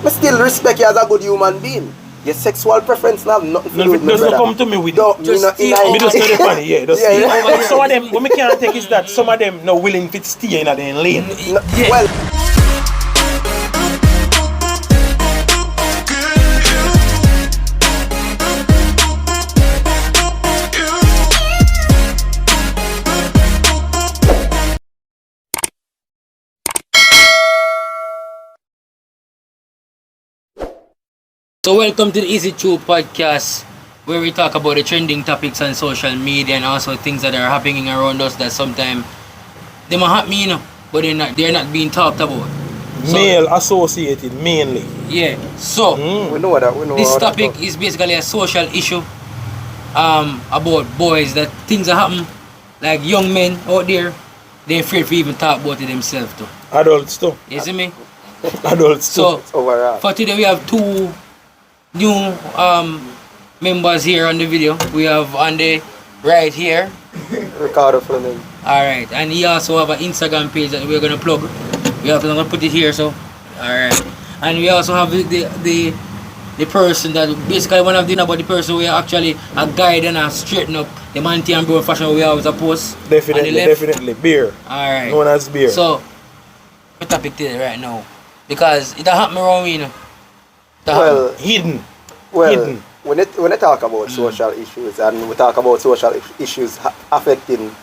I still respect you as a good human being. Your sexual preference now have nothing to do with me, Doesn't brother. come to me with Don't, it. me not in Me just know the funny, yeah. Just Yeah, see. yeah. Some of them, what me can't take is that some of them not willing to stay in their lane. No, Yeah. well, So welcome to the Easy True podcast, where we talk about the trending topics on social media and also things that are happening around us that sometimes they might happen, but they're not being talked about. So, Male associated mainly. yeah. So we know that. We know this how that topic go. is basically a social issue about boys that things that happen, like young men out there, they're afraid to even talk about it themselves too. Adults too. You see me? Adults too. So It's overall. for today we have two new members here on the video. We have on the right here. Ricardo Fleming. Alright, and he also have an Instagram page that we're gonna plug. I'm gonna put it here, so alright. And we also have the person that basically one of the about the person we are actually a guide and a straighten up the Manti and Bro fashion we always a post. Definitely, on the left. definitely. Beer. Alright. Known as beer. So the topic today right now. Because it happened around me, It Well, Hidden. well, hidden. when I talk about social issues and we talk about social issues affecting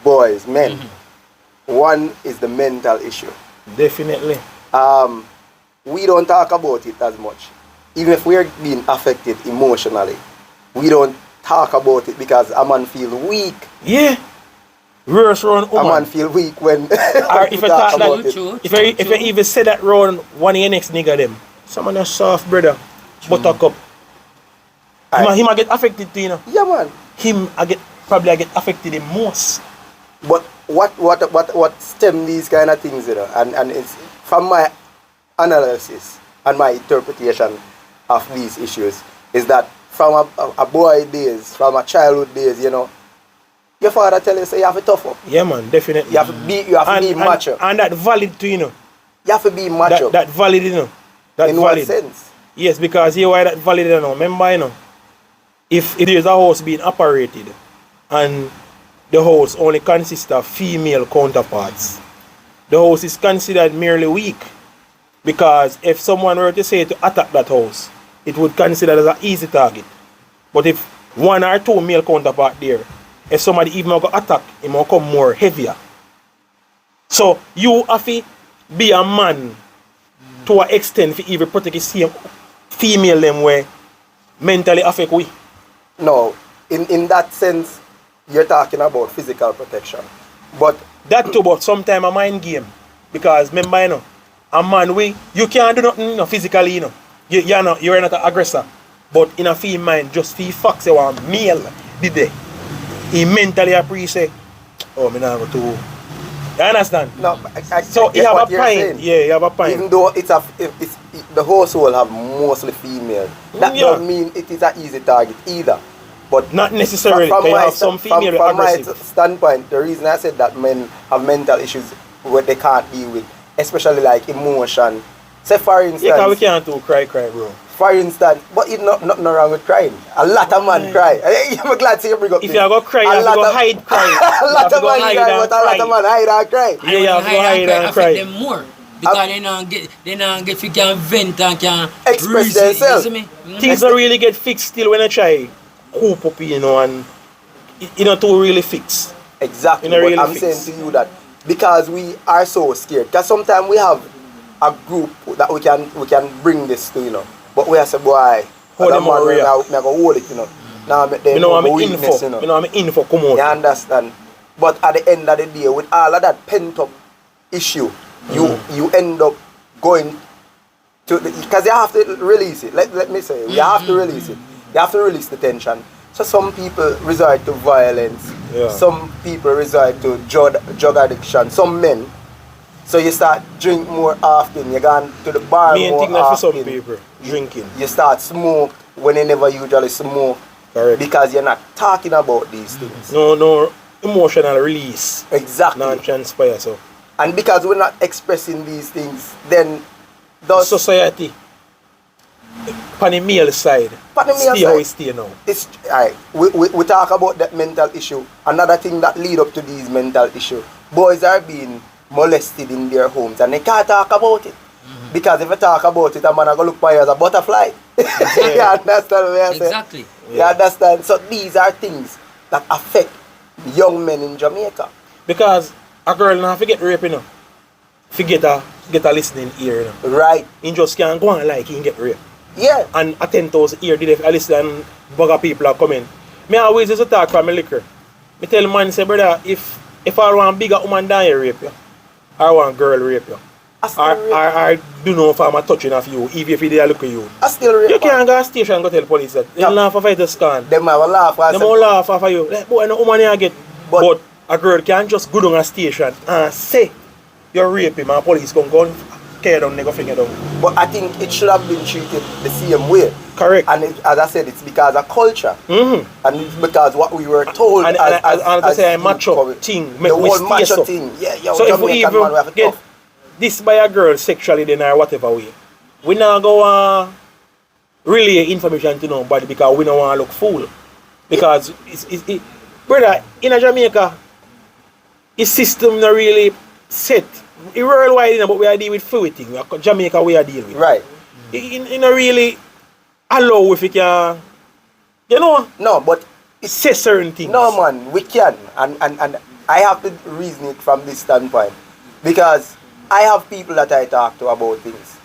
boys, men, one is the mental issue. Definitely. We don't talk about it as much. Even if we're being affected emotionally, we don't talk about it because a man feel weak. Yeah. Worse round A man woman. feel weak when Or we if I talk about that, it. True. if I even say that round one of your next nigga them, someone a soft brother, buttercup. Aye. Him a get affected too, you know. Yeah, man. Him I get affected the most. But what stem these kind of things, and it's from my analysis and my interpretation of these issues is that from a boy days, from a childhood days, your father tell you say you have to tough up. Yeah man, definitely. You have to be macho. And that valid too, you know. You have to be macho. That valid, you know. That in valid. what sense? Yes, because here why that valid, you know. Remember, you know, if it is a house being operated and the house only consists of female counterparts, the house is considered merely weak. Because if someone were to say to attack that house, it would consider as an easy target. But if one or two male counterpart there, if somebody even go attack, it will come more heavier. So you have to be a man to an extent to even protect the same female them where mentally affect we. No, in that sense, you're talking about physical protection. But That too, but sometimes a mind game. Because remember, you know, a man you can't do nothing, you know, physically, you know. You're not an aggressor. But in a female mind, just feel facts you want male did they. He mentally appreciate, oh, me not go to. You understand? no, So I you get have what a you're point. saying. Yeah, you have a point. Even though the household have mostly female, that Yeah. don't mean it is an easy target either. But Not necessarily, because you have some female from my aggressive. standpoint, the reason I said that men have mental issues where they can't deal with, especially like emotion. Say for Yeah, because we instance, can't do cry, bro. for instance, but it's nothing wrong with crying. A lot of men cry. I'm glad to see you bring up If this. you go cry, you A have to lot go of- hide cry. A You lot have to of go men hide cry, and but a lot of cry. men hide and cry. Yeah, you have to go hide and affect cry. them more. Because they don't get you can vent and can Express reason, themselves. You see me? Things don't really get fixed still when I try coop up, you know, and you know to really fix. Exactly, In a but real I'm fix. saying to you that because we are so scared, because sometimes we have a group that we can bring this to, but we are say, boy, Hold as a them on man, real. I go hold it, Now they You know I'm know info. You know I'm info come out. You understand? But at the end of the day, with all of that pent up issue, you end up going to because you have to release it. Let me say, you have to release it. You have to release the tension. So some people resort to violence. Yeah. Some people resort to drug addiction. Some men. So you start drink more often. You go to the bar Main more thing that for some often. people, drinking. You start smoke when you never usually smoke. Correct. Because you're not talking about these things. No emotional release. Exactly. Non-transpire, so. And because we're not expressing these things, then those Society on the male side, On the male stay how side. it stay now. It's alright. We talk about that mental issue. Another thing that lead up to these mental issue. Boys are being molested in their homes and they can't talk about it. Because if you talk about it, a man go look for you as a butterfly. You understand what I'm saying? Exactly. You understand? So these are things that affect young men in Jamaica. Because a girl now forget rape, you know. Forget a listening ear, you know. Right. He just can't go on like he can get raped. Yeah. And a 10,000 ear did if I listen and bug of people are coming. Me always used to talk from my liquor. Me tell man say, brother, if I want bigger woman than you rape you, I want girl rape you. I still I do know if I'm a touching of you, even if they look at you. I still rape. You can't go to station and go tell police that. They Yeah. laugh off the scan. Them have a laugh. They will laugh off of you. Like, boy, no woman here get. But- But a girl can just go down a station and say you're raping and police come go and tear down, they go finger down. But I think it should have been treated the same way. Correct. And as I said, it's because of culture. Mm-hmm. And it's because what we were told And to say a macho thing, the make we whole stay macho so. thing. Yeah, yo, So if Jamaican we man, we even have it get tough. this by a girl sexually then or whatever way, we now go relay information to nobody because we don't want to look fool. Because brother, in a Jamaica, his system not really set. It worldwide, you know, but we are dealing with fluid thing. Jamaica we are dealing with. Right. It not really allow if you can, you know, No, but say certain things. no, man, we can. And I have to reason it from this standpoint. Because I have people that I talk to about things.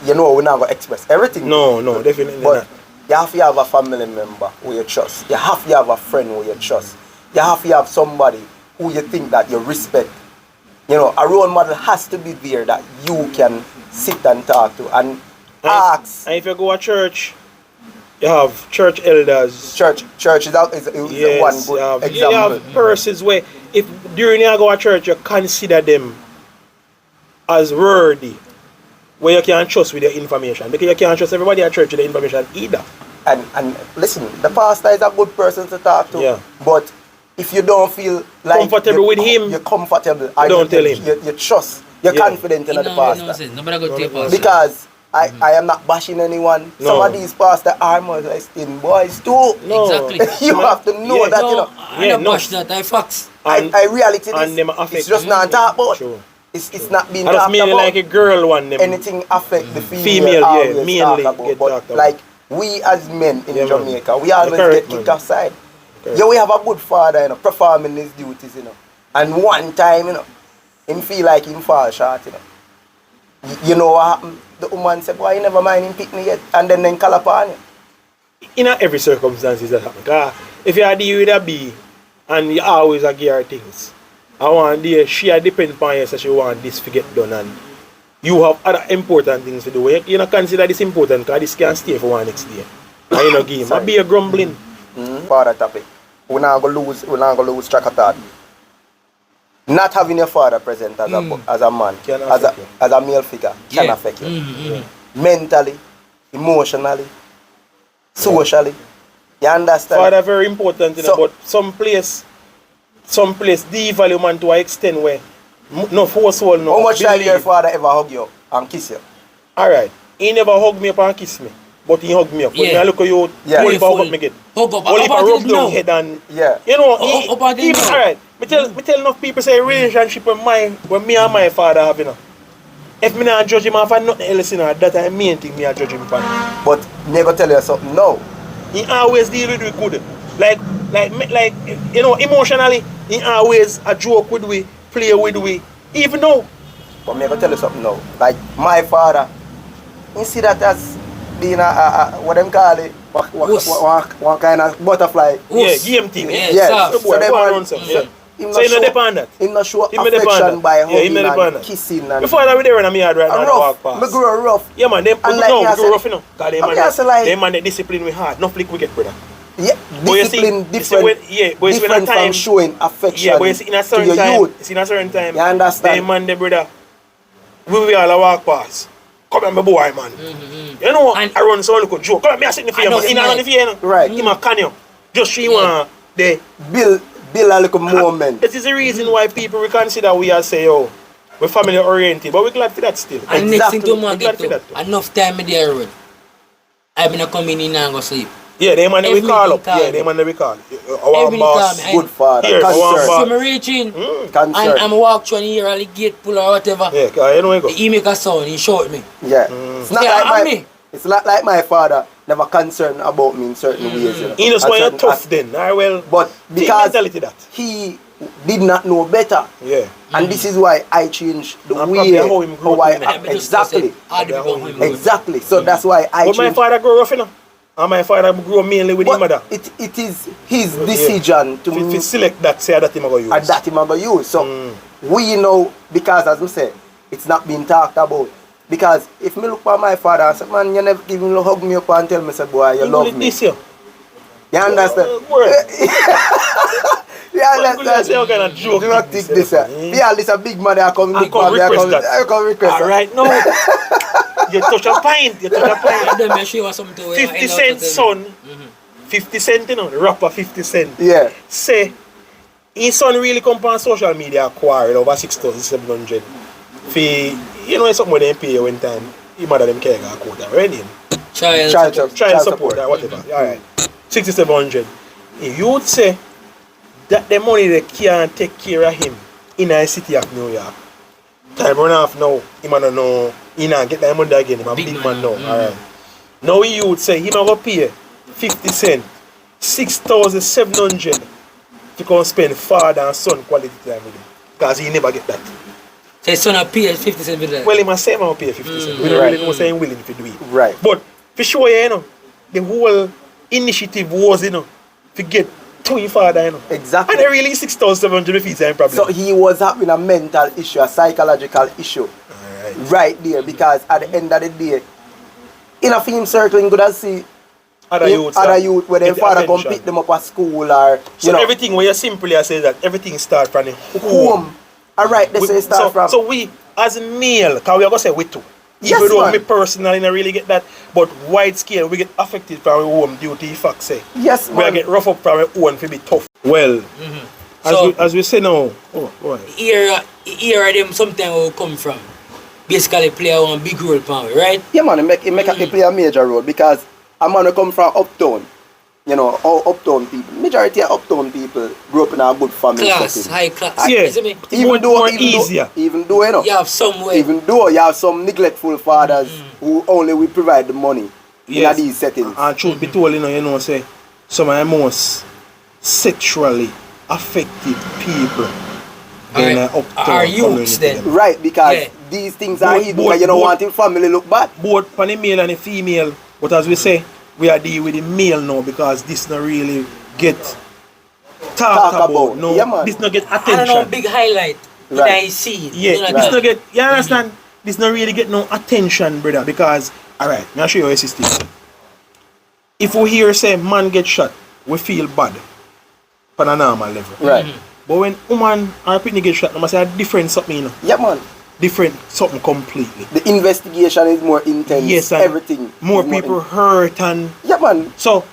You know, we're not going to express everything. No, definitely But not. you have to have a family member who you trust. You have to have a friend who you trust. You have to have somebody who you think that you respect. You know, a role model has to be there that you can sit and talk to and ask. And if you go to church, you have church elders. Church is one Yes, good you have example. persons where if during you go to church you consider them as worthy, where you can trust with your information. Because you can't trust everybody at church with the information either. And listen, the pastor is a good person to talk to. Yeah. But if you don't feel like Comfortable with him, you're comfortable. don't tell him. You trust. You're Yeah. confident in the No pastor. sense. Nobody go to your pastor. Because I am not bashing anyone. No. Some of these pastors are molesting boys too. No. Exactly. You have to know Yeah. that, you No, know. I Yeah, don't no. bash that. I facts. And- I reality and this. them affect- It's just not talked about. True. It's not being I just talked mainly about. like a girl one them. Anything affect the female, Female, yeah, always mainly talk about. get But talked about. like we as men in Yeah, man. Jamaica, we always correct, get kicked man. aside. Correct. Yeah, we have a good father, you know, performing his duties, you know. And one time, you know, him feel like him fall short, you know. You know what happened? The woman said, boy, you never mind him pick me yet. And then call upon you. In every circumstances that happen. Cause if you are dealing with a B and you always are give her things, I want the she depend upon you so she want this to get done and you have other important things to do. You not consider this important because this can't stay for one next day. And you know give him. I Sorry. be a grumbling. Father topic. We're not gonna lose track of that. Not having your father present as a man, Can as affect you. a male figure, can Yeah. affect you. Mentally, emotionally, socially. You understand? Father very important, you know, So- but some place devalue man to an extent where no force soul no. How much time believe. your father ever hug you and kiss you? Alright. He never hug me up and kiss me. But he hug me up. But Yeah. when I look at you, Yeah. only for hug me get. Hug up. Only for Up rub until down now. head and Yeah. you know, Up until even now. alright. Me tell enough people say relationship when me and my father have, you know. If me not judge him off and nothing else, you know, that I main thing me I judge him upon. But me gonna tell you something now. He always deal with we good. Like you know, emotionally, he always a joke with we, play with we. Even though But me gonna tell you something now. Like my father, you see that as being a what them call it, Goose. one kind of butterfly. yeah, Goose. game thing. Yeah, Yes. soft. So boy, them go man- around some. Yeah. him So not you know show- depend that. Him not show Him not depend affection that. by Yeah, him hugging not depend and that. kissing and Before that we there when I'm here right now, I rough. walk Me past. grow rough. Yeah man, them And no, like me, we I grow said- rough, you know. Cause them I say like- them man they discipline we hard, not flick wicked brother. Yeah, But you see- discipline you see when- yeah, but you see when a different from time- showing affection Yeah, but you see in a to certain your time, youth. in a certain time, You understand? them man, the brother, we all a walk past. Come here, my boy, man. You know, And- I run so look joke. Come here, me a sit in the I fear, know man. it's In on the right. fear, you know. Right. Him a can you. Just she Yeah. want the. Build a little moment. This is the reason why people reconsider we are say, oh, we're family oriented, but we're glad for that still. And next thing to We're man glad get for that. to enough time in the road. I've been coming in and go sleep. Yeah, they man we Everything call up. call Yeah, me. they man we call. Our Everything boss. call me. Good father. Here, Concern. our So boss. me reaching Concern. and I'm walk through and here and the gate pull or whatever. Yeah, cause you know we go. He make a sound, he shout me. Yeah. It's not Yeah, like and my me. it's not like my father never concerned about me in certain ways. You know, You just and want you certain tough aspects. then. I will. But Team because mentality that. he did not know better. Yeah. And this is why I changed the And way probably how him grew how I up in act. Me just say, Exactly. all the people who him go. Exactly. So that's why I But my changed. father grew rough, you know. And my father grew up mainly with his mother. But it is his decision to If he select that, say that him go use. and that him going to use. So we know, because as I say, it's not being talked about. Because if me look at my father and say, man, you never even hug me up and tell me, say, boy, you He love will me. this year. You understand? Word. Yeah, Well, let's say what kind of joke do not this think this. is, Yeah, this a big man. I come I look come for me. I request that. come request. All right, no. You touch a pint. You touch a pint. And then me show you something where 50 Cent son. 50 Cent, you know, the rapper 50 Cent. Yeah. Say, his son really come on social media quarrel over 6,700. For, you know, it's something where they pay one time. His mother them care a quote, right? Child support or whatever. Alright. 6,700. You would say that the money they can't take care of him in the city of New York. Time run off now, he man don't know, he not get that money again, he a big man now. Alright. Now you would say he man go pay 50 cent, 6,700 to come spend father and son quality time with him. Because he never get that. So his son pay 50 cents with that. Well, he must say man pay 50 cent. We don't Right. really know say he's willing to do it. Right. But for sure, you know, the whole initiative was, you know, to get to your father, you know. Exactly. And they really 6,700 feet time problem. So he was having a mental issue, a psychological issue, Alright. right there. Because at the end of the day, in a film circle, you could have see Other youths. other youth where their get the father come attention. pick them up at school or So you know everything where you simply say that everything starts from the home. Alright, they say start so, from. so we, as male, because we are going to say we too. Yes, Even though man. me personally don't really get that, but wide scale, we get affected from our home due to the fact say. Yes, We man. get rough up from our own to be tough. Well, So- as we say now, Here them sometimes will come from. Basically play a big role for me, right? Yeah, man, it play a major role because a man who come from uptown, you know, all uptown people, majority of uptown people grew up in a good family Class, setting. high class. Yeah. You see me? More easier. Even though, you know, You have some way. even though you have some neglectful fathers who only will provide the money Yes. in these settings. And truth be told, you know, say, some of the most sexually affected people in Are- uptown are youths community then? them. Right, because Yeah. these things are Both- hidden because you don't both- want your family look bad. Both for the male and the female, but as we say, we are dealing with the male now because this not really get talked Talk about. about. No, Yeah, man. this not get I don't know, attention. big highlight. Right. I see. Yeah, You know, this Right. not get, you understand? This not really get no attention, brother, because, alright, I'll show you a system. If we hear say man get shot, we feel bad on a normal level. Right. But when woman or picnic get shot, I must say a different something, you know. Yeah, man. Different something completely. The investigation is more intense. Yes, and everything. more is people hurt and Yeah, man. so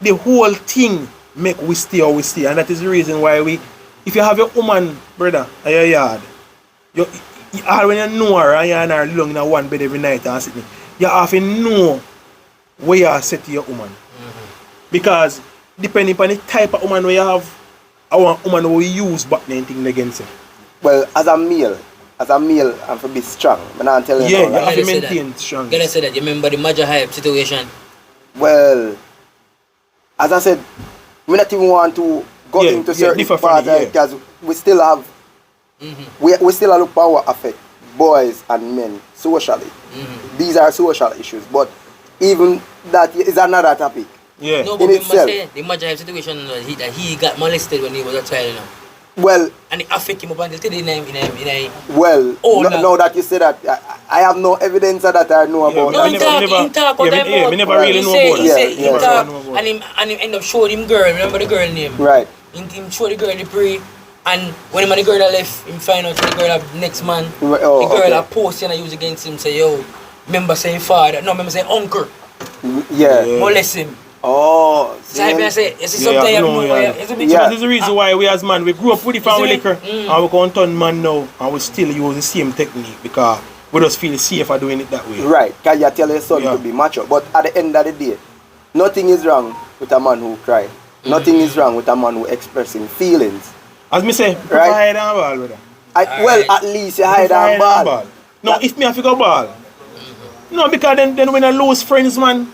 the whole thing make we stay or we stay, and that is the reason why we, if you have your woman, brother, at your yard, you all when you know her and you and her long in a one bed every night and sitting, you have to know where you are set to your woman. Because depending upon the type of woman where you have, I want woman who will use back then thing against you. Well, as a male, I'm for be strong. Man, I'm telling Yeah, you. you now, have right? to Gotta say maintain that. strong. Gotta say that. You remember the Major Hype situation? Well, as I said, we not even want to go Yeah, into yeah, certain differ from parts it, yeah. because we still have we still look power affect boys and men socially. These are social issues, but even that is another topic. Yeah. No, In but remember itself. say the Major Hype situation that he got molested when he was a child, you know. Well, And it affected him up until today in a well, Oh, no, no. now that you say that, I have no evidence of that I know Yeah, about. No, I in never- talk, never- in talk, yeah, what me- I'm yeah, about. me never Right. really He know say, about he that. say, Yeah, he yeah. talk, Never know about and him end up showing him girl. Remember the girl name? Right. Him show the girl the pre, and when him and the girl that left, him find out the girl have next man. Right, oh, the girl okay. that post and I use against him say, yo, remember saying father, no, remember saying uncle, Yeah. Yeah. molest him. Oh, So I see? say, you see Yeah, something yeah, you no, know, yeah. it's a bit Yeah. That is the reason why we as man, we grew up with the family Isn't it? liquor and we can't turn man now and we still use the same technique because we just feel safer doing it that way. Right, because you tell your son Yeah. to be mature. But at the end of the day, nothing is wrong with a man who cry. Nothing is wrong with a man who expressing feelings. As me say, prefer Right. hide and ball, brother. Well, at least you hide Prefer and ball. No, if me have to go ball. No, because then when I lose friends, man,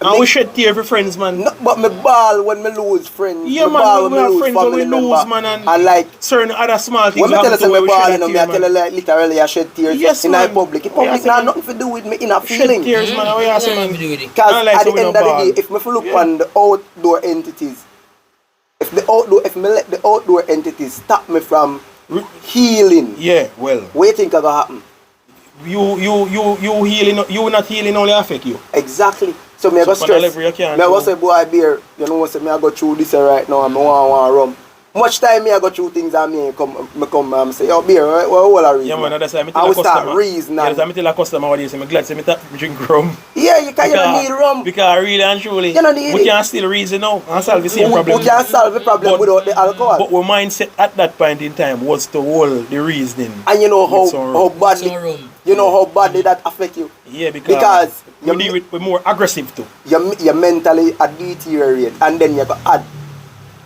and we shed tears for friends, man. No, but me ball when me lose friends. Yeah, me man, ball we when me have lose friends when family we lose, member. man, And like, certain other small things. when me tell you happen say to where me we shed ball, a you know, me tear, I tell man. you like literally I shed tears Yes, in man. the public. In Yeah, public, say now me- nothing to do with me in a Shed feeling. tears, man. What you say, man? Because I like at so the we end no of the ball. day, if me look Yeah. on the outdoor entities, if me let the outdoor entities stop me from healing, Yeah, well, what you think gonna happen? you healing, you not healing only affect you. Exactly. So me I go So, on a stress. level you can't Me I go do. say, boy, beer, you know what? Say me I go through this right now and me want rum. Much time me I go through things and me come say, yo, beer, what all are reason? Yeah, man, that's why I I tell will a start customer. reason. Yeah, that's why I tell a customer what you say. I'm glad to drink rum. Yeah, you don't need rum. Because really and truly, You don't need we it. can still reason now and solve the same We problem. can't solve the problem But- without the alcohol. But our mindset at that point in time was to hold the reasoning. And you know with some rum. badly, Some rum. you know how badly that affect you. Yeah, because Because we're more aggressive too. you mentally deteriorate, and then you go add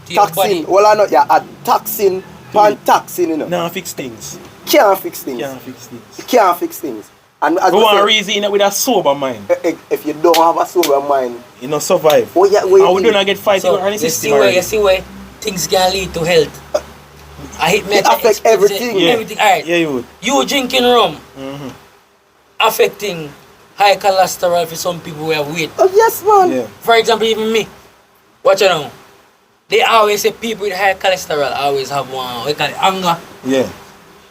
To your toxin. body. Well, I know you add toxin, pan toxin, you know. Now fix things. Can't fix things. Can't fix things. You can't fix things. And as We we want to say, reason it with a sober mind. if you don't have a sober mind, You know, survive. what you And we think? don't get fighting So, with any you system see where already. things can lead to health. I hit me It at affect everything. Yeah. Everything. Alright. Yeah, you would. You drinking rum Mm-hmm. affecting high cholesterol for some people who have weight. Oh, yes, man. Yeah. For example, even me. Watch it now. They always say people with high cholesterol always have one, we call it anger. Yeah.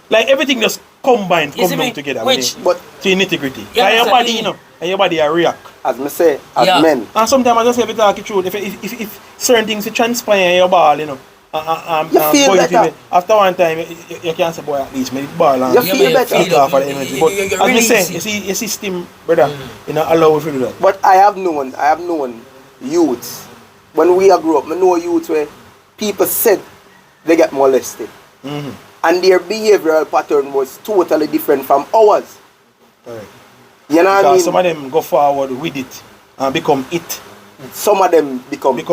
Like everything just combined, You see come me? down together. Which- But to nitty-gritty. Yeah, Like your that's body, the you know, and your body react. as me say, as Yeah. men, And sometimes I just say, if you talk the truth, if certain things transpire in your ball, you know, You feel going better. after one time, you can't say, boy, at least make the ball and You Yeah, feel but better. take off of the energy. But you as me release say, it. you see, your system, brother, you know, allow you to do that. but I have known youths. When we grew up, I know youths where people said they get molested. Mm-hmm. And their behavioral pattern was totally different from ours. Correct. You know what I Because mean? some of them go forward with it and become it. Some of them become a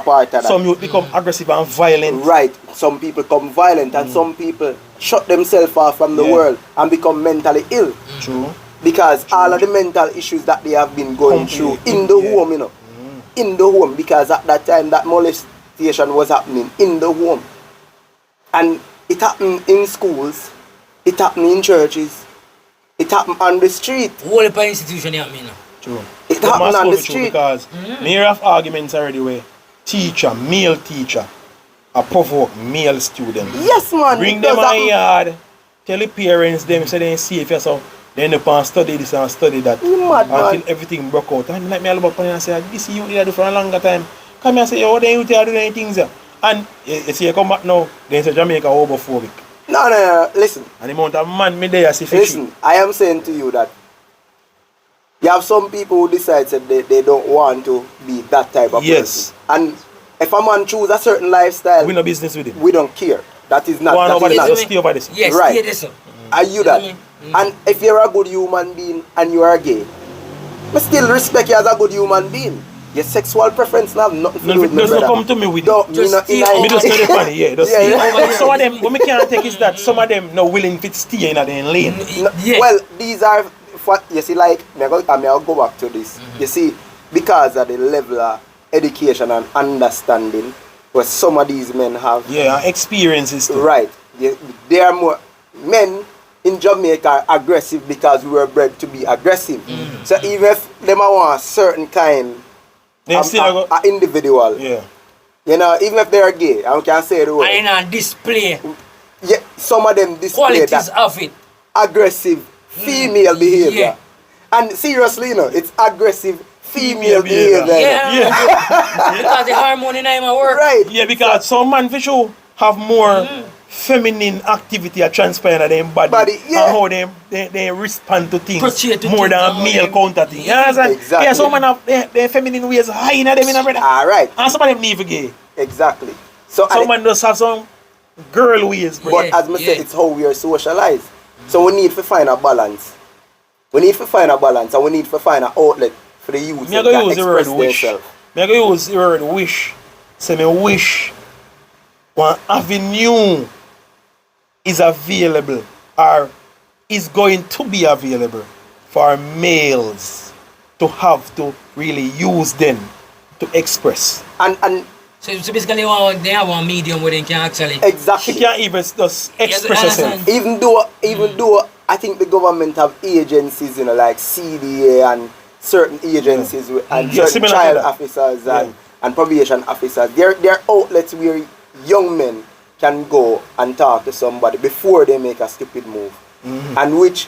part of that. Some youth become aggressive and violent. Right. Some people become violent and some people shut themselves off from the Yeah. world and become mentally ill. True. Because all of the mental issues that they have been going through in the Yeah. home, you know. In the home. Because at that time that molestation was happening in the home. And it happened in schools. It happened in churches. It happened on the street. Whole heap of institution you have me now. True. It But happened must on go the with you street. Because me hear of arguments already where male teacher, provoke male students. Yes, man. Bring it them does on happen. yard, tell the parents them say they ain't safe, so they end up and study this and study that You mad, man. until everything broke out. And like me I look up and say, this you need to do for a longer time. Come here and say, oh, they you are doing anything there. And you see you come back now, they say Jamaica homophobic. No. Listen. And the amount of man me there see fishy. Listen, I am saying to you that you have some people who decide that they don't want to be that type of Yes. person. And if a man choose a certain lifestyle, We no business with him. we don't care. That is not. Go on that over is this, not. just stay over this. Yes, Right. stay this up. Are you that? You know what I mean? And if you're a good human being and you are gay, I still respect you as a good human being. Your sexual preference have nothing to do with me, Does not brother. come to me with Don't, it. me Just not stay in over Me just know the funny, yeah. Just Yeah, stay yeah. over. Some of them, what me can't take is that some of them not willing to stay in their lane. No, Yeah. Well, these are you see, like I'll go back to this. You see, because of the level of education and understanding what some of these men have, Yeah, and experiences too. right? They are more men in Jamaica are aggressive because we were bred to be aggressive. So even if them want a certain kind Then still go, individual, yeah. you know, even if they are gay, I can say the word. And on display Yeah, some of them display qualities that of it. aggressive female behavior. Yeah. And seriously, you know, it's aggressive female Female behavior. behavior. Yeah. Because the hormone in my work. Right. Yeah, because some man for sure have more feminine activity that transpire in their body, Body, yeah. and how they respond to things Portray to more things than how male they- counter thing. You understand? Exactly. Yeah, some man have their feminine ways high in them, you know, brother. Alright, And some of them never gay. exactly. So, Some man just have some girl ways, but brother. Yeah, as me say, yeah. it's how we are socialized. So we need to find a balance We need to find a balance and we need to find an outlet for the youth Me to I go use the word express wish. themselves. Me I go use the word wish. Say me wish one avenue is available or is going to be available for males to have to really use them to express. And So basically, they have one medium where they can actually. She exactly. can't even just express Yes, I herself. understand. Even though I think the government have agencies, like CDA and certain agencies and Yeah, certain similar to child that. officers Yeah. and probation officers, they're outlets where young men can go and talk to somebody before they make a stupid move. And which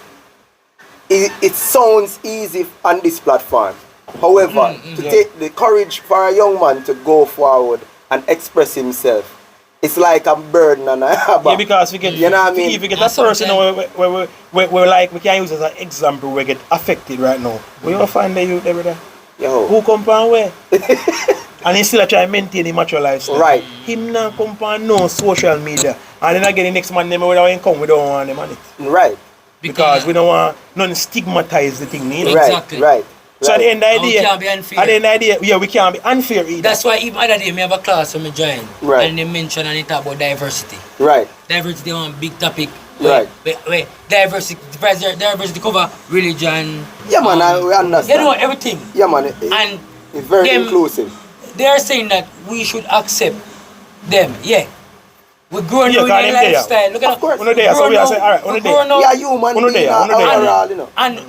it sounds easy on this platform. However, to take the courage for a young man to go forward and express himself, it's like a burden and a Yeah, back. because we get, You know what I mean? if we get a And person sometimes- where like, we can use as an example, we get affected right now. We all find the youth every day. Yo. Who come from where? And he still try to maintain the mature lifestyle. Right. Him now come from no social media. And then again the next man them without income, we don't want them on it. Right. Because we don't want none stigmatize the thing, you know? Right. Exactly. Right. So at the end of the And we day, can't be unfair. at the end of the day, yeah, we can't be unfair either. That's why even other day, me have a class when me join. Right. And they mention and they talk about diversity. Right. Diversity one big topic. Right. Where diversity cover religion. Yeah, man, we understand. You know, everything. Yeah, man. And It's very them- inclusive. They are saying that we should accept them. Yeah. We're growing Yeah, up in cause a them there. lifestyle. Look at Of course. Uno there, so we are saying, alright, uno there. Yeah, human Uno being there, uno there. overall, you know. And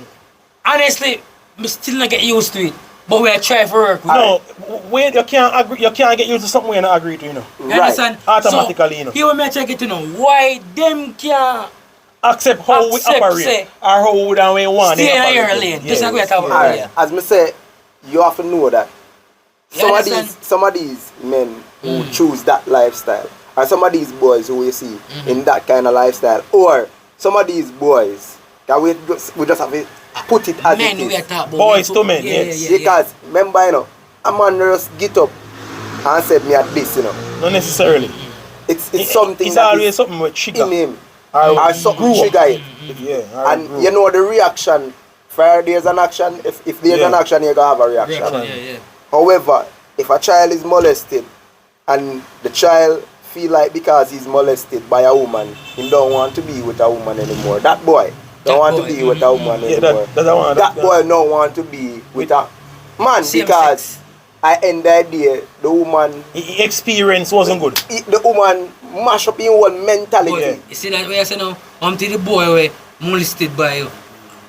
honestly, me still not get used to it. But we are trying for work. with it. No, when you can't agree, you can't get used to something you not agree to, you know. You Right. understand? Automatically, you know. Here we check it to know why them can't Accept how we Accept, operate say, or how we don't we want stay to in operate. your lane. Just like we are talking yeah. about. Alright, Yeah. as me say, you have to know that You some of understand? these men who choose that lifestyle, or some of these boys who we see in that kind of lifestyle, or some of these boys that we just have to put it as Men it we are is. talking about. Boys to men, Yeah, yes. yeah, yeah, Because remember, you know, a man just get up and said me at this, you know. Not necessarily. It's something It's that always is something with trigger. in him. Or Or something grew up. trigger it. Yeah, or And grew you up. know the reaction, for there's an action, if there's Yeah. an action, you're gonna have a reaction. Yeah, yeah. However, if a child is molested and the child feel like because he's molested by a woman, he don't want to be with a woman anymore. That boy don't That want boy, to be with a woman Yeah, anymore. that's the one. That boy don't want to be with a man Same because sex. at end of the day, the woman Experience wasn't good. the woman mash up in whole mentality. But you see that way I say now, until the boy were molested by a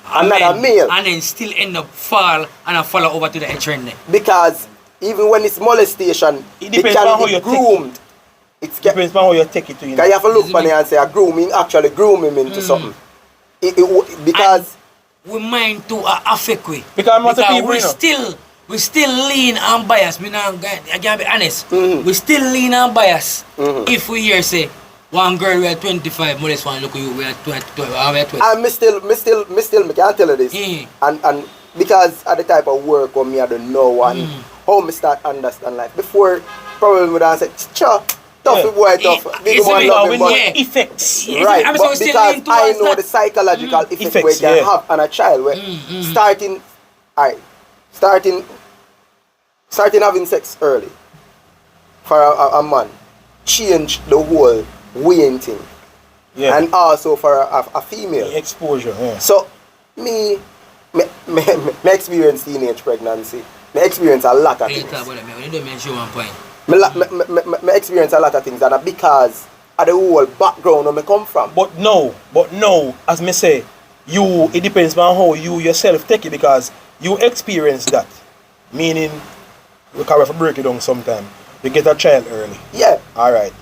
Another man, male. and then still end up fall and follow over to the trend there. Because even when it's molestation, It it depends on can how be you take groomed. It's Depends on how you take it to, you Because you know. have to look on it and say a grooming actually groom him into something. Because We mind to affect we. Because most of people, we you know. still lean and bias. Me now, I can be honest. Mhm. We still lean and bias. Mhm. If we hear say one girl we are 25, molest one look at you we are 20, we are 20. and me can't tell you this. Mm. And because of the type of work what me I don't know and how me start understand life. Before probably would have said, sure, tough Yeah. boy, tough. Big It's one a love big him, one, but yeah. Effects. Yeah. right, I'm but still because lean I towards know that. the psychological effect Effects, we can yeah. have on a child where starting having sex early for a man change the whole weighing thing. Yeah. And also for a female. Exposure, yeah. So me experience teenage pregnancy. Me experience a lot of Hey, things. talk about that, man. You don't mention one point. Me experience a lot of things, and because of the whole background where me come from. But no, as me say, it depends on how you yourself take it, because you experience that. Meaning, we can have to break it down sometime. You get a child early. Yeah, Alright.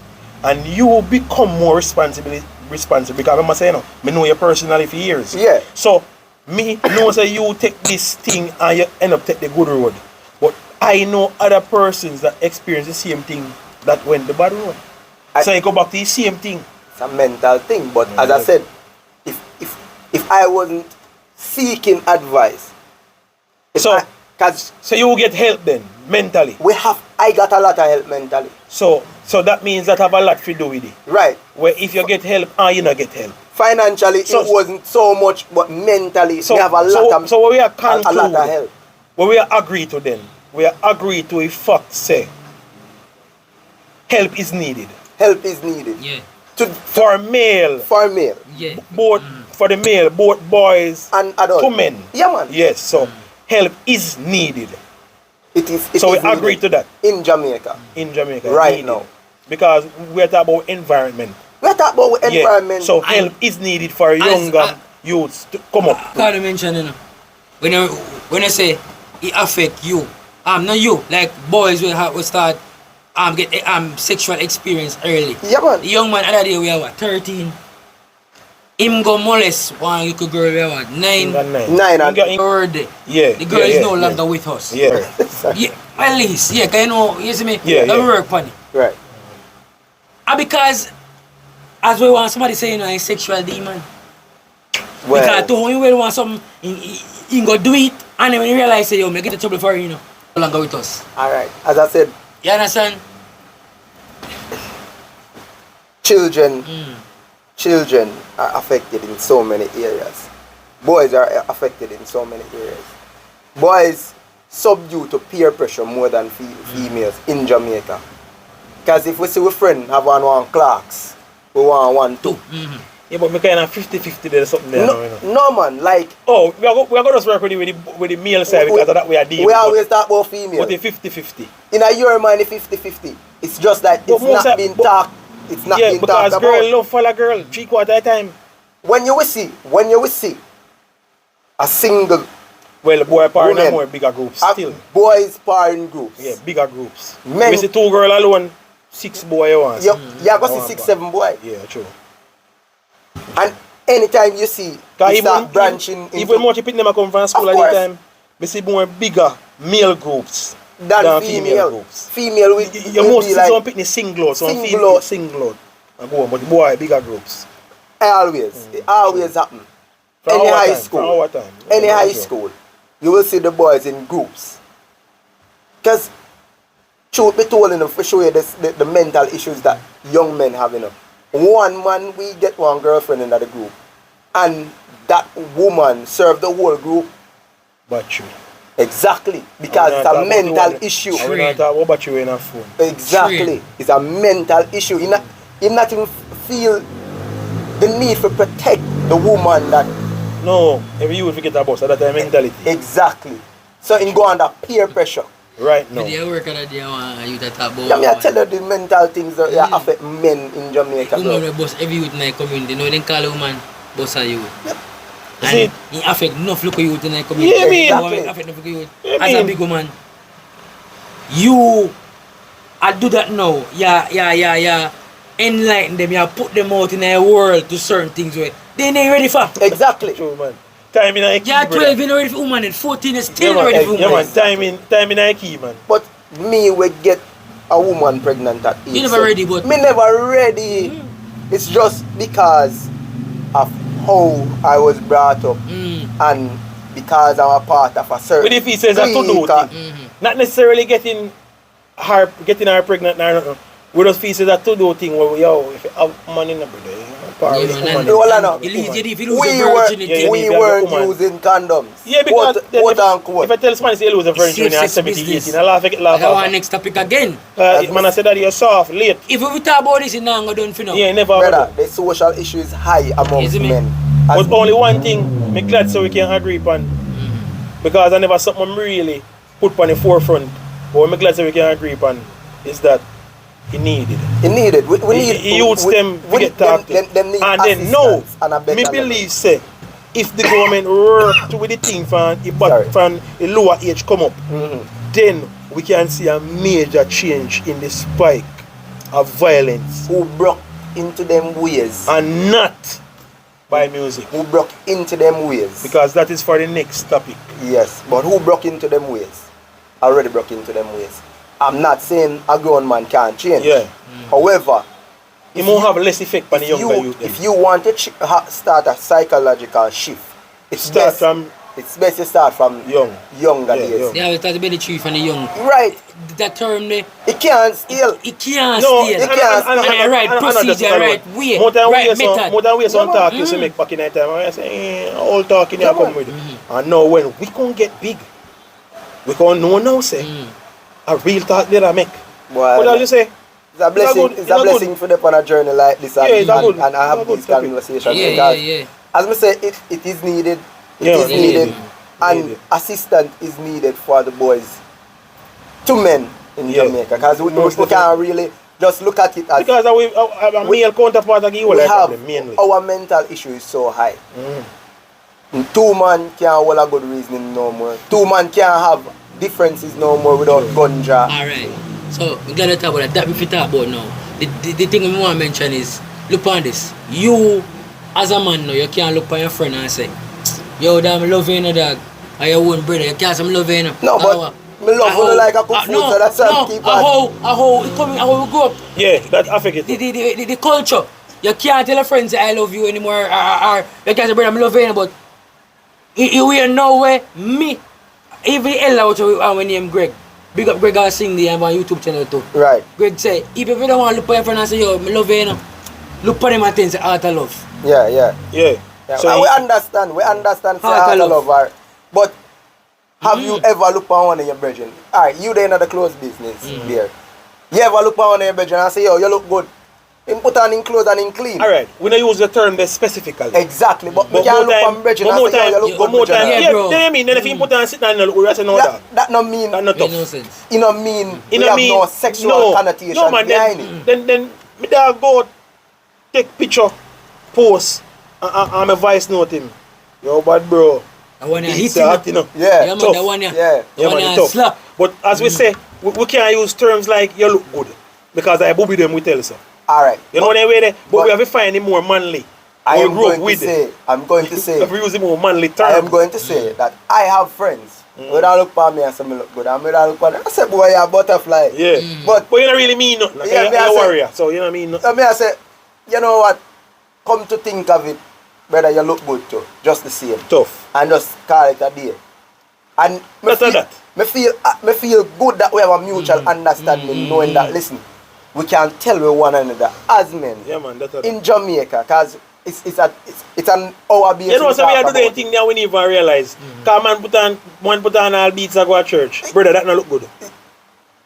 And you become more responsible because I must say, you know, me know you personally for years. Yeah. So me know say you take this thing and you end up take the good road. But I know other persons that experience the same thing that went the bad road. So you go back to the same thing. it's a mental thing. But as I said, if I wasn't seeking advice, because So you will get help then, mentally. I got a lot of help mentally. So that means that have a lot to do with it. Right. Where if you get help and you not get help. Financially, So- it wasn't so much, but mentally, So, we have a lot so, of so what we are a lot of conclude, help. what we are agree to then, we are agree to a fact say, help is needed. Help is needed. Yeah. For male, For male Yeah. both, for the male, both boys and adult. to men. Yeah, man. Yes, so help is needed It is. It So we is needed agree to that. in Jamaica. in Jamaica. Right needed. now. Because we're talking about environment. We're talking about environment. Yeah. So help is needed for younger youths to come up. Can't mention, you know. When I say it affect you, not you, like boys will start get sexual experience early. Yeah, man. The young man other day we are what 13. Him go molest one little girl we are what 9. Nine and- Birthday. Yeah. The girl yeah, is yeah, no yeah. longer with us. Yeah. Yeah, at least, yeah, 'cause you know, you see me? Yeah, I yeah. work on it. Right. And because, as we want somebody say, you know, a sexual demon. Well, Because to when you will want something, you go do it, and then when you realize, say, yo, me get in trouble for you, you know, no longer with us. all right. As I said, You understand? children are affected in so many areas. Boys are affected in so many areas. Boys subdue to peer pressure more than females in Jamaica. Because if we see a friend have one Clarks, we want one too. Yeah, but me kind of 50-50 there's something there now, you know. No man, like Oh, we are going to work with the male side because of that we are dealing. we always talk about female. But the 50-50. In your mind, 50-50. It's just that But it's most not of- being but- talked. It's not Yeah, being because talked girl about. love follow girl 3/4 of the time. When you will see a single Well, boy power Women. and more bigger groups still. boys parent groups. Yeah, bigger groups. Men- We see 2 girl alone, 6 boy you want. You go I see want 6-7 boy. Yeah, true. And anytime you see Cause you start branching even much people them come from school Of at course. the time, we see more bigger male groups than female groups. Female will, You will must be see like some picnic single, some Single female out. single. And go on, but boy bigger groups. it always happen. From Any our high time, school. from our time. Any Yeah, high yeah. school, you will see the boys in groups. Because, truth be told, for show you the mental issues that young men have, one man, we get one girlfriend in the group, and that woman serve the whole group. But true. Exactly. Because it's a mental issue. I will not talk about you in a phone. Exactly. It's a mental issue. You not even feel the need to protect the woman that No, every you will forget about that time mentality. exactly. So in go under peer pressure. Right now. But they work on that, they want you to talk about. Yeah, me I tell you the mental things that Yeah. affect men in Jamaica. Woman bro. will boss every youth in the community. No, they call a woman boss a youth. See? And it affect enough local youth in the community. Yeah, me. Exactly. It affect enough local youth. Yeah, As a me. big woman, you, I do that now. Yeah. Enlighten them. You put them out in a world to certain things where they ain't ready for. Exactly. True, man. Time in a key, Yeah, 12 brother. ain't ready for woman and 14 is Yeah, still man. ready for Yeah, woman. man. Time in a key, man. But me will get a woman pregnant at age. You never ready, but- me never ready. It's just because of how I was brought up and because I'm a part of a certain But if he says a to-do clique, thing, not necessarily getting her pregnant or nothing. We just feel it's a to-do thing where if you have money in the brother, Yeah, man, No, hold on. You lose Woman. your we virginity. Yeah, we you weren't woman. using condoms. Yeah, because then quote unquote. if I tell somebody say you lose a virgin when you're Safe sex 17, business. 18, I laugh I want off. next topic again. Man, I said that you're soft, late. If we talk about this, it's not going to done for now. Yeah, never Brother, have the social issue is high amongst Is it me? men. As But only one thing, me glad so we can agree upon. Because I never something really put on the forefront. But what me glad so we can agree upon is that he needed. it needed. We need Youths them we get talked to. them need And then no, assistance and a better me level. believe say if the government work to with the thing Sorry. from the lower age come up, Mhm. then we can see a major change in the spike of violence Who broke into them ways? and not by music. Who broke into them ways? Because that is for the next topic. Yes, but who broke into them ways? Already broke into them ways. I'm not saying a grown man can't change. Yeah. However, It won't have less effect on the if younger you, youth. if you want to start a psychological shift, it's Start best from it's best to start from younger Yeah, days. young. Yeah, we start to be the tree from the young. Right. That term there, It can't steal. it can't No, steal. it can't. And right procedure, right way, More than right we method. more than we some Yeah, talk man. used to make back in that time. I say, all talking Yeah, you come man. with it. And now when we can't get big, we can't know now say a real talk did I make. Well, What else you say? It's a blessing. good, It's a good. blessing for them on a journey like this and, Yeah, it's a good. and have It's a good these topic. conversations Yeah, because, yeah. as I say, it is needed. It Yeah, is yeah, needed, yeah. and Needed. assistance is needed for the boys, to men in Yeah. Jamaica, because we Most can't really just look at it as Because a male counterpart of you we like have problem mainly. our mental issue is so high. Two man can't hold a good reasoning no more. Two man can't have differences no more without gunja. Alright. So we gotta talk about that. That we fit talk about now. The thing we want to mention is look on this. You as a man now, you can't look on your friend and say, yo, damn, love you, no dog. Or your own brother, you can't say love you. No, but me love you like a cook food, so that's why I keep on. how we grow up. Yeah, that affect it. The culture. You can't tell a friend say I love you anymore, or you can't say brother, I love you, but you will know where me, even Ella, which I name Greg. Big up Greg, I sing the on YouTube channel too. Right. Greg say, if you don't want to look for your friend and say, yo, I love you, you know, look for them and think, say, heart of love. Yeah, yeah. Yeah. Yeah, So and you- we understand say Heart heart of of love are, but have you ever looked on one of your brethren? Alright, you there in the clothes business there. You ever look on one of your brethren and say, yo, you look good. Him put on in clothes and in clean. Alright, we don't use the term there specifically. Exactly, but we But can't more look time, on brethren but and more say, yo, time, you look yeah, good, more time. brethren. Yeah, Yeah, bro. then I mean, then if you put on sit down and look, we say no that. That no mean, That not Make tough. no sense. you know mean, You we know have me? no sexual connotation no man, behind it. then me dog go take picture, post, and my voice note him. Yo, bad bro. I want to hit It's him. hot, you know. Yeah, Yeah, man, tough. that one, yeah. Yeah. That Yeah, one, man, yeah, it's tough. slap. But as we say, we can't use terms like you look good. Because I booby them we tell so. Alright. You know what I mean? But but- we have to find it more manly. I We am grew up going to with it. say, I'm going to We say, have to use the more manly term. I am going to say that I have friends who don't look for me and say me look good, and me don't look for them. I say, boy, you're a butterfly. Yeah. But But you don't really mean nothing. Like, Yeah, you're me I a say- warrior. So you know what I mean? I mean, I say, you know what? Come to think of it, brother, you look good too, just the same, Tough. and just call it a day. And me Better feel, that. me feel good that we have a mutual understanding, knowing that listen, we can tell with one another as men Yeah, man. That's in Jamaica, cause it's an hour basis. You know, so we are talk doing about thing that we never realize. Cause man put on all beats and go to church. Brother, that not look good.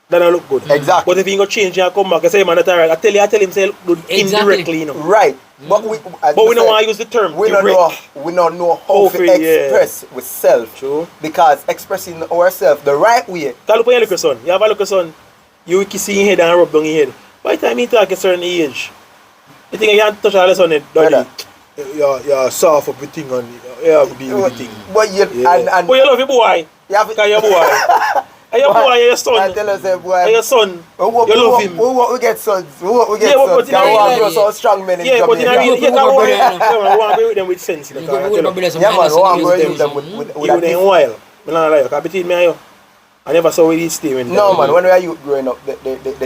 That not look good. Exactly. But if he go change and come back and say, man, that's alright. I tell him say look good Exactly. indirectly, you know. Right, but we But we don't want to use the term we don't direct. know how to for it, yeah. express with self. True. Because expressing ourselves the right way, Call up on your little son. You have a little son. You kiss his head and rub down his head. By the time he talk a certain age, you think you can't touch all the son head, Brother. daddy. You're soft up the thing and you have to deal with the thing. but you Yeah. and But you love your boy. you have Because your boy. And your boy, your son. I tell us, boy, And your son. You love him. We get sons. We get Yeah, but sons. in a Can real we life- grow so strong men in Yeah, but in a Jamaica? real, You you go can't with worry. brother, Yeah, man, we want to be with them with sense. You You know, go I with tell the you. brother, Yeah, man, we want to use use them with You a would in while. I don't lie. Because between me and you, I never saw where he stay when No, man, when we are youth growing up, the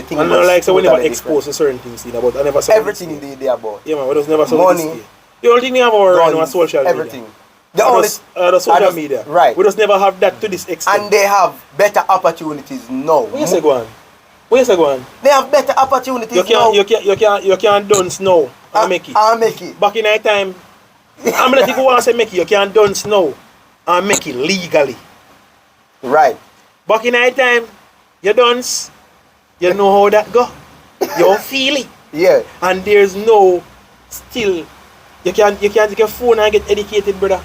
thing I don't was like so we never totally exposed to certain things, you know, but I never saw different. Everything they about. Yeah, man, we just never saw Money, this. The only thing we have our right now is guns, social media. everything. The And only the social and just- media. right. We just never have that to this extent. And they have better opportunities now. Where you say go on? Where you say go on? They have better opportunities You now. can't dance now and make it. And make it. Back in that time, I'm letting you want to say make it. You can't dance now and make it legally. Right. Back in that time, you dance, you know how that go. You feel it. Yeah. And there's no still you can't take your phone and get educated, brother.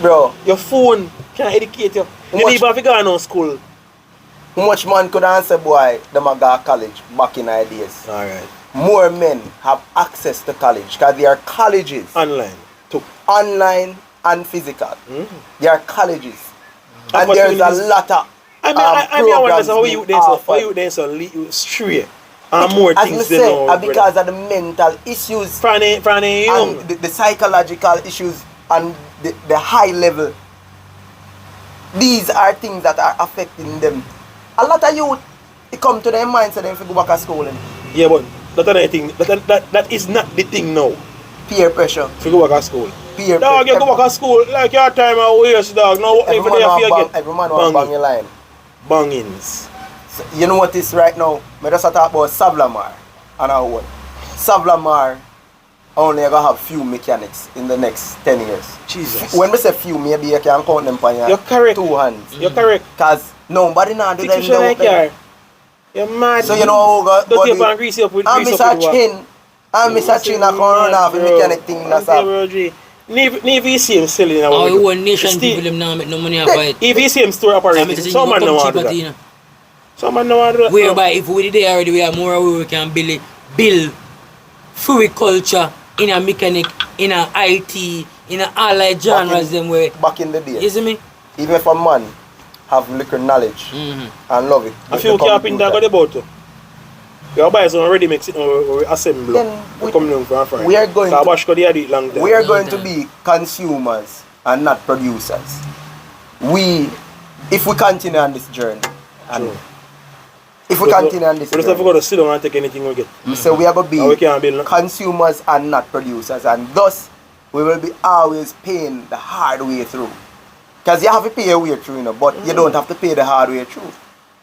Bro, Your phone can't educate you. You Much- need to go on school. how much man could answer, boy, them a go to college back in our days? Alright. More men have access to college because there are colleges, Online. To online and physical. There are colleges. And Opportunities. there's a lot of I wonder programs how being you then so how offered. you then so straight and more As me things say, than now, because of the mental issues from the young. and the psychological issues and the high level, these are things that are affecting them. A lot of youth, it come to their mind so they go back to school and Yeah, but that thing that is not the thing now. peer pressure. If you go back to school. peer Dog, you go back to school like your time I waste, dog. Now what every every day man you want get? bang, every man want bang your line. Bangings. So, you know what is right now? I just talk about Savlamar and our own. Savlamar only gonna have few mechanics in the next 10 years. Jesus. When we say few, maybe you can count them on your You're correct. 2 hands. You're correct. Cause nobody now do them. Picture like car. You're mad. So you know how Don't you and grease up with and grease up Mr. with Chin and Mr. Chin are going off the mechanic thing that's up. If you see him selling Our our one nation people them now make no money off it. if you see him store operating, some man know how to do that. Some man know how to do that. Whereby if we did there already, we have more we can build fluid culture in a mechanic, in a IT, in a all like genres them way. Back in the day, You see me? even if a man have liquor knowledge and love it, A few carpenter got the boat. You buy some ready mix it or assemble. Then We come down from France. we are going to- Bash could do it long time. we are going to be consumers and not producers. If we continue on this journey, and True. if we continue on this We just have to journey, go to sit down and take anything we get. so we are going to And we be can't build no- consumers and not producers, and thus we will be always paying the hard way through. Because you have to pay your way through, you know, but you don't have to pay the hard way through.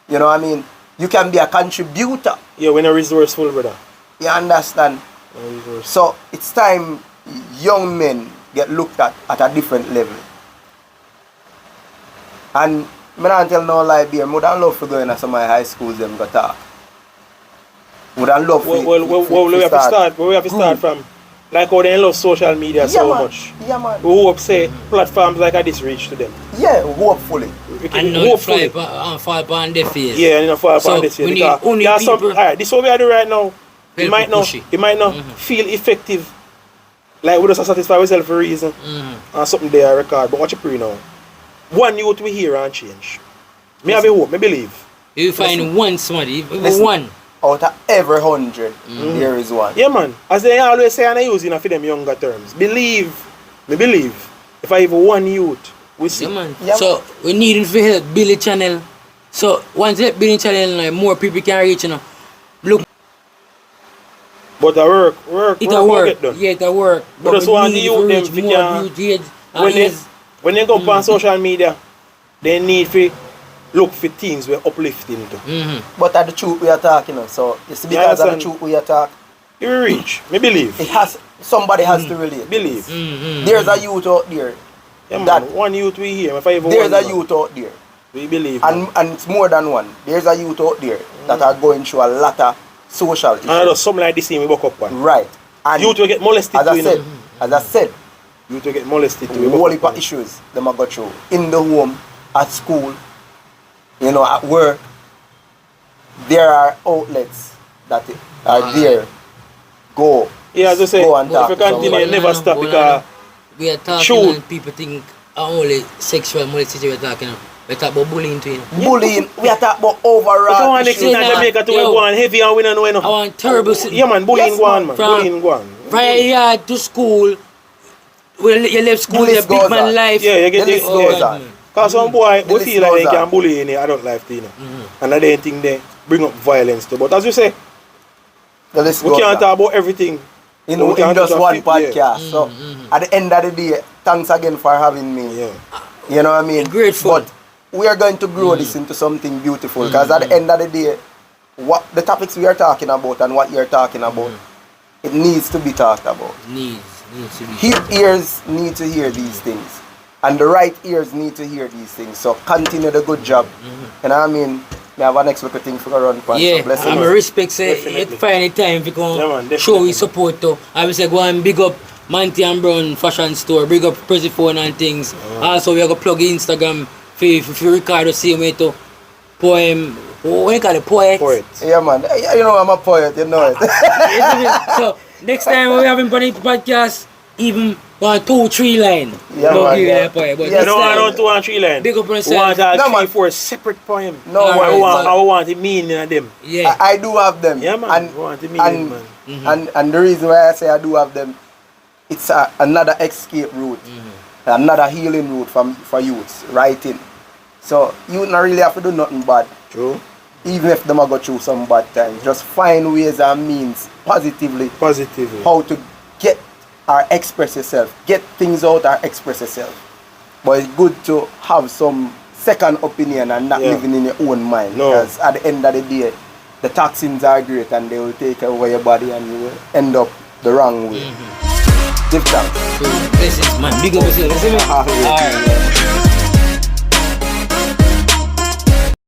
You know what I mean? You can be a contributor. Yeah, when a resourceful brother. You understand? So it's time young men get looked at a different level. And I don't tell no lie beer, I would love to go in some of my high schools them go talk. Would I love Well, we have to start. We have to start from like how they love social media so much. Yeah man. We hope say platforms like this reach to them. Yeah, hopefully. We can And not hopefully. fall upon their face. Yeah, and you know, fall So upon this. we year, need because only there are some, people- alright, this is what we are doing right now. It Help might not, push it. it might not feel effective. Like we just satisfy ourselves for a reason. And something there I record. But watch it pre now. One youth we hear and change. Me have a hope, me believe. If you find one somebody, if Listen. one. Out of every 100, there is one. Yeah man. As they always say and I use it for them younger terms. Believe. Me believe. If I have one youth, we see. Yeah, man. Yeah, So we need to help build a channel. So once you help build a channel, like, more people can reach, you know. Look, But the work it'll will work. get done. Yeah, it'll work. But just we want need the to youth them reach to more can- youth age. When they go on social media, they need to look for things we're uplifting to. But at the truth we are talking now. So it's Yeah, because of the understand. truth we are talking. You will reach. Me believe. It has somebody has to relate. Believe. There's a youth out there. Yeah, man. That- One youth we hear. If I have There's one a man, youth out there. we believe. man. And it's more than one. There's a youth out there that are going through a lot of social issues. And I just something like this thing we woke up on. Right. And Youth will get molested as too, I you said, know. as I said, Youth will get molested too. we whole woke heap up of on. issues them I go through. In the home, at school, you know, at work. There are outlets that are there. Go. Yeah, as I say, Go and if talk you to continue, somebody. you never stop because we are talking True. and people think only sexual molestation we're talking about. We talk about bullying too, you know. Bullying, we are talking about but I overall want next issues. time Nah, Jamaica to yo. go on heavy and we don't know I enough. want terrible Yeah man, bullying Yes, go on man. man. From- Bullying go on. From yard to school. Well, you left school, The the list big goes man on. life. Yeah, you get The it. list goes Yeah. on. Because some boy The we list feel like they goes can on. bully in the adult life too, you know. And I don't think they bring up violence too. But as you say, The list we goes can't on. talk about everything. in, we can't in just do a one fit, podcast. yeah. So at the end of the day, thanks again for having me. Yeah. You know what I mean? Grateful. But we are going to grow this into something beautiful because at the end of the day, what the topics we are talking about and what you're talking about, it needs to be talked about. Needs to be. Hip ears need to hear these things. And the right ears need to hear these things. So continue the good job. And I mean, we have an expected thing for run pan. Yeah, So bless I'm you. a respect say Definitely. it find the time to Yeah, man, come definitely. show his support to. I will say go and big up Manti and Brown fashion store, big up Persephone and things. Also we are gonna plug Instagram for Ricardo see me to poem. What you call it? Poet. Poet. Yeah, man. You know I'm a poet, you know it. So next time we have him on the podcast, even 1, 2, 3 line. Yeah, Don't man, give yeah. you a poem. But Yeah, next You don't time, want 2 and 3 line. big up on We yourself. want all No, 3, man. 4 separate poem. No Alright, worries. so- I want the meaning of them. Yeah. I do have them. Yeah, man. And, We want the meaning, and, man. and the reason why I say I do have them, it's another escape route, another healing route for youths, writing. So you not really have to do nothing bad, True. even if them a go through some bad times. Just find ways and means positively Positively. how to get or express yourself. Get things out or express yourself. But it's good to have some second opinion and not Yeah. living in your own mind. No. Because at the end of the day, the toxins are great and they will take over your body and you will end up the wrong way. Give thanks. So, this is man, big up yourself. You see me? Ah, yeah. Alright.